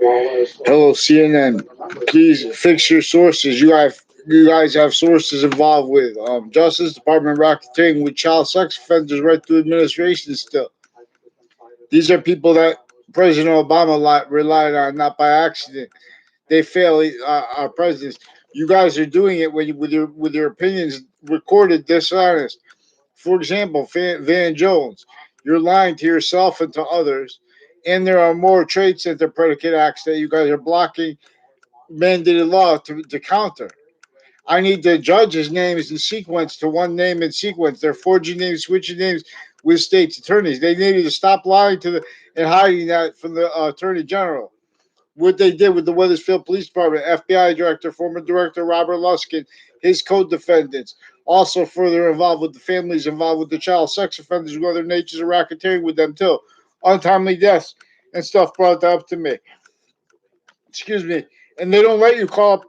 Hello, CNN. Please fix your sources. You guys have sources involved with Justice Department racketeering with child sex offenders right through administration still. These are people that President Obama relied on, not by accident. They fail our presidents. You guys are doing it with your opinions recorded dishonest. For example, Van Jones, you're lying to yourself and to others, and there are more trade center predicate acts that you guys are blocking mandated law to counter. I need the judges' names in sequence to one name in sequence. They're forging names, switching names with states' attorneys. They needed to stop lying to the and hiding that from the attorney general. What they did with the Weathersfield Police Department, FBI Director, former Director Robert Luskin, his co-defendants, also further involved with the families involved with the child sex offenders who other natures of racketeering with them too. Untimely deaths and stuff brought up to me. Excuse me. And they don't let you call up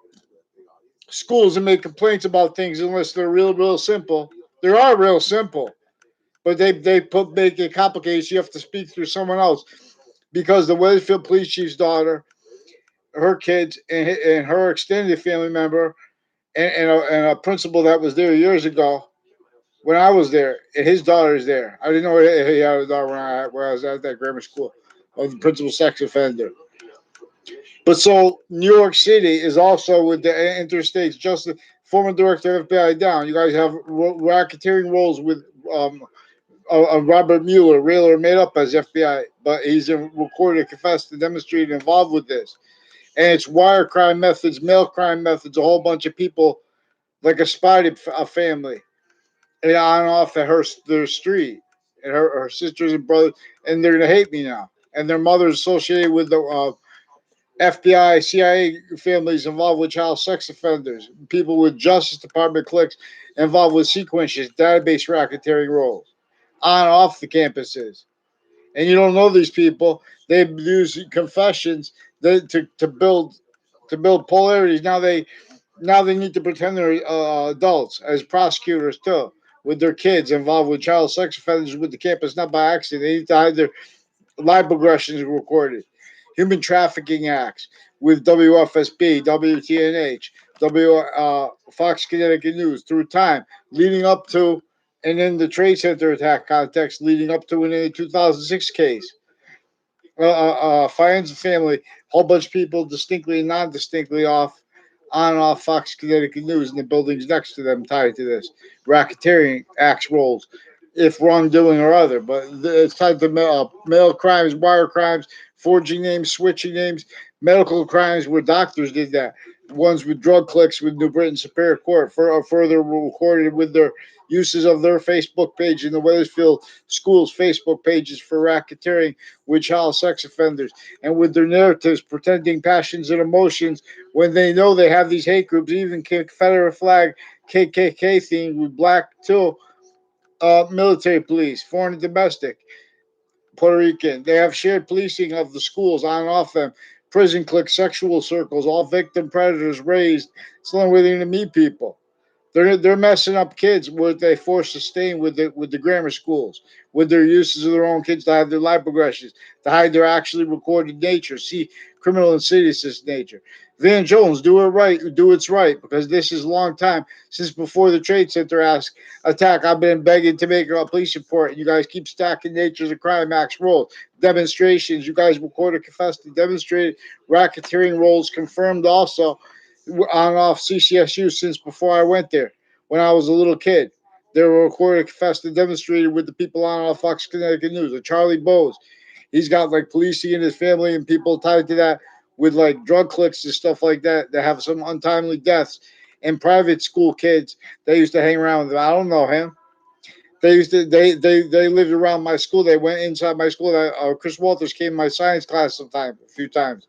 schools and make complaints about things unless they're real simple. They are real simple, but they make it complicated. So you have to speak through someone else because the Weathersfield Police Chief's daughter, her kids, and her extended family member, and a principal that was there years ago when I was there, and his daughter is there. I didn't know he had a daughter when I was at that grammar school of the principal sex offender. But so New York City is also with the interstates. Just the former director of FBI down. You guys have racketeering roles with Robert Mueller, Railer made up as FBI, but he's recorded, confessed, and demonstrated involved with this. And it's wire crime methods, mail crime methods, a whole bunch of people like a spotted family and on and off at their street, and her sisters and brothers, and they're gonna hate me now. And their mother's associated with the FBI, CIA families involved with child sex offenders, people with Justice Department clicks involved with sequences, database racketeering roles on and off the campuses. And you don't know these people. They use confessions to build polarities. Now they need to pretend they're adults as prosecutors too, with their kids involved with child sex offenders with the campus, not by accident. They need to hide their live aggressions recorded, human trafficking acts with WFSB, WTNH, Fox Connecticut News through time, leading up to, and in the Trade Center attack context, leading up to in a 2006 case. Fianza family, whole bunch of people distinctly and non-distinctly on and off Fox Connecticut News and the buildings next to them tied to this racketeering acts roles, if wrongdoing or other. But it's tied to mail crimes, wire crimes, forging names, switching names, medical crimes where doctors did that. Ones with drug clicks with New Britain Superior Court further recorded with their uses of their Facebook page and the Weathersfield Schools Facebook pages for racketeering with child sex offenders and with their narratives pretending passions and emotions when they know they have these hate groups, even Confederate flag KKK themed with black too, military police, foreign and domestic, Puerto Rican. They have shared policing of the schools on and off them, prison cliques, sexual circles, all victim predators raised. It's the only way they're going to meet people. They're messing up kids with they force to stay with the grammar schools, with their uses of their own kids to hide their life progressions, to hide their actually recorded nature, see criminal insidious nature. Van Jones, do it right, do what's right, because this is a long time since before the Trade Center attack. I've been begging to make a police report, and you guys keep stacking natures of crime acts roles, demonstrations. You guys recorded, confessed, and demonstrated racketeering roles, confirmed also on and off CCSU since before I went there when I was a little kid. They were recorded, confessed, and demonstrated with the people on and off Fox Connecticut News. Like Charlie Bowes, he's got like policing in his family and people tied to that with like drug clicks and stuff like that that have some untimely deaths and private school kids that used to hang around with him. I don't know him. They lived around my school. They went inside my school. Chris Walters came to my science class sometime, a few times,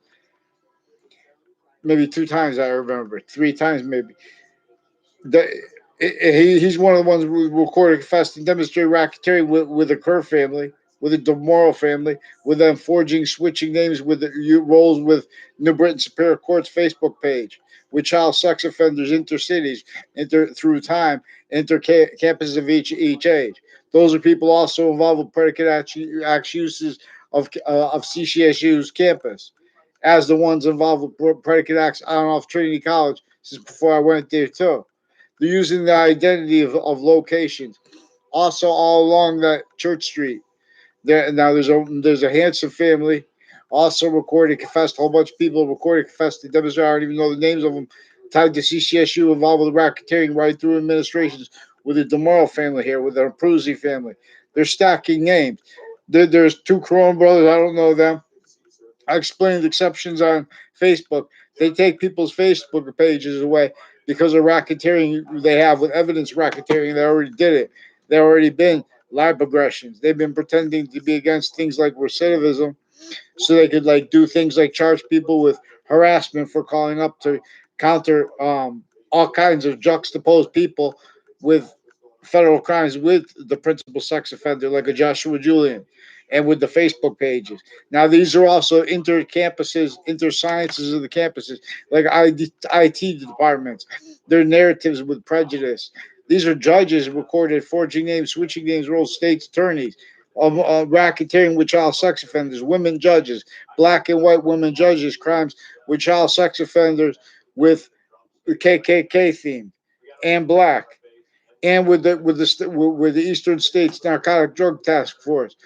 maybe two times. I remember 3 times maybe. The, he's one of the ones who recorded, confessed, and demonstrated racketeering with the Kerr family, with the DeMoro family, with them forging, switching names with the roles with New Britain Superior Court's Facebook page, with child sex offenders intercities, through time, inter campuses of each age. Those are people also involved with predicate acts uses of CCSU's campus as the ones involved with predicate acts on and off Trinity College. This is before I went there too. They're using the identity of locations. Also, all along that Church Street. There now there's a Hanson family also recorded, confessed. A whole bunch of people recorded, confessed. They demonstrated. I don't even know the names of them. Tied to CCSU, involved with racketeering right through administrations. With the DeMoro family here, with the Pruzzi family. They're stacking names. There's two Corona brothers. I don't know them. I explained exceptions on Facebook. They take people's Facebook pages away because of racketeering they have with evidence racketeering. They already did it. There already been lab aggressions. They've been pretending to be against things like recidivism so they could like do things like charge people with harassment for calling up to counter all kinds of juxtaposed people with federal crimes with the principal sex offender like a Joshua Julian and with the Facebook pages. Now these are also inter campuses, inter sciences of the campuses, like IT departments. Their narratives with prejudice. These are judges recorded forging names, switching names, roles, states attorneys, racketeering with child sex offenders, women judges, black and white women judges, crimes with child sex offenders with the KKK theme, and black, and with the Eastern States Narcotic Drug Task Force.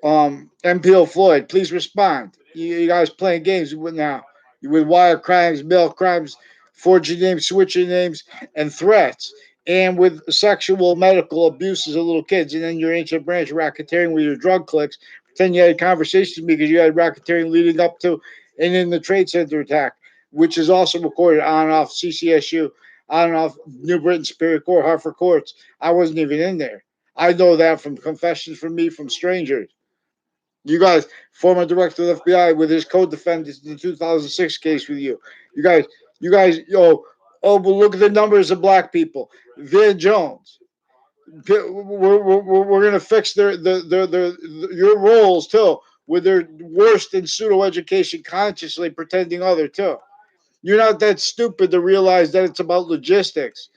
MPO Floyd, please respond. You guys playing games with now with wire crimes, mail crimes, forging names, switching names, and threats, and with sexual medical abuses of little kids, and then your ancient branch racketeering with your drug clicks. Pretend you had conversations because you had racketeering leading up to and in the Trade Center attack, which is also recorded on and off CCSU, on and off New Britain Superior Court, Hartford Courts. I wasn't even in there. I know that from confessions from me from strangers. You guys, former director of the FBI with his co-defendants in the 2006 case with you. You guys, but look at the numbers of black people. Van Jones. We're going to fix their your roles too with their worst in pseudo education, consciously pretending other too. You're not that stupid to realize that it's about logistics,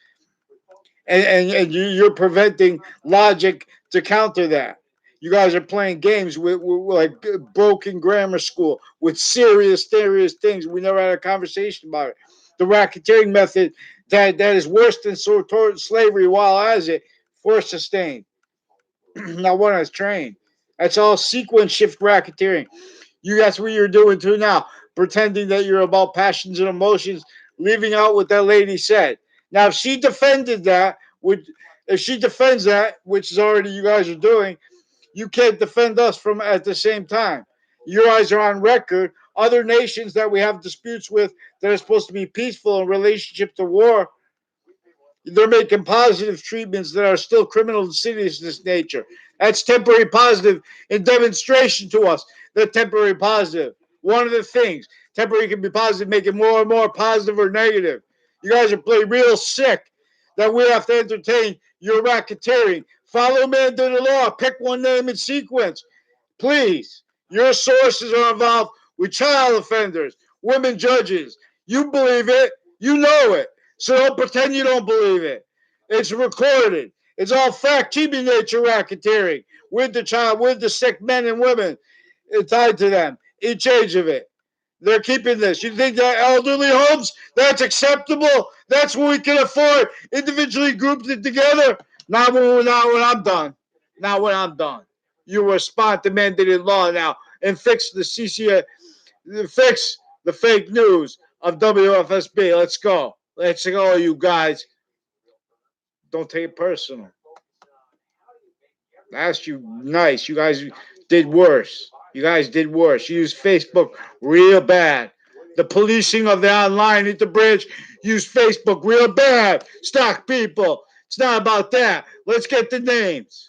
and you're preventing logic to counter that. You guys are playing games with like broken grammar school with serious things. We never had a conversation about it. The racketeering method that is worse than slavery while as it force sustained. Not one that's trained. That's all sequence shift racketeering. That's what you're doing too now, pretending that you're about passions and emotions, leaving out what that lady said. Now, if she defended that, if she defends that, which is already you guys are doing, you can't defend us from at the same time. You guys are on record. Other nations that we have disputes with that are supposed to be peaceful in relationship to war, they're making positive treatments that are still criminal and serious in this nature. That's temporary positive in demonstration to us. That temporary positive. One of the things temporary can be positive, make it more and more positive or negative. You guys are playing real sick that we have to entertain your racketeering. Follow man to the law. Pick one name in sequence. Please. Your sources are involved with child offenders, women judges. You believe it. You know it. So don't pretend you don't believe it. It's recorded. It's all fact keeping nature racketeering with the child, with the sick men and women tied to them. Each age of it. They're keeping this. You think that elderly homes, that's acceptable? That's what we can afford. Individually grouped it together. Not when I'm done. Not when I'm done. You respond to mandated law now and fix the CCA, fix the fake news of WFSB. Let's go. Let's go, you guys. Don't take it personal. I asked you nice. You guys did worse. You guys did worse. You used Facebook real bad. The policing of the online at the bridge used Facebook real bad. Stock people. It's not about that. Let's get the names.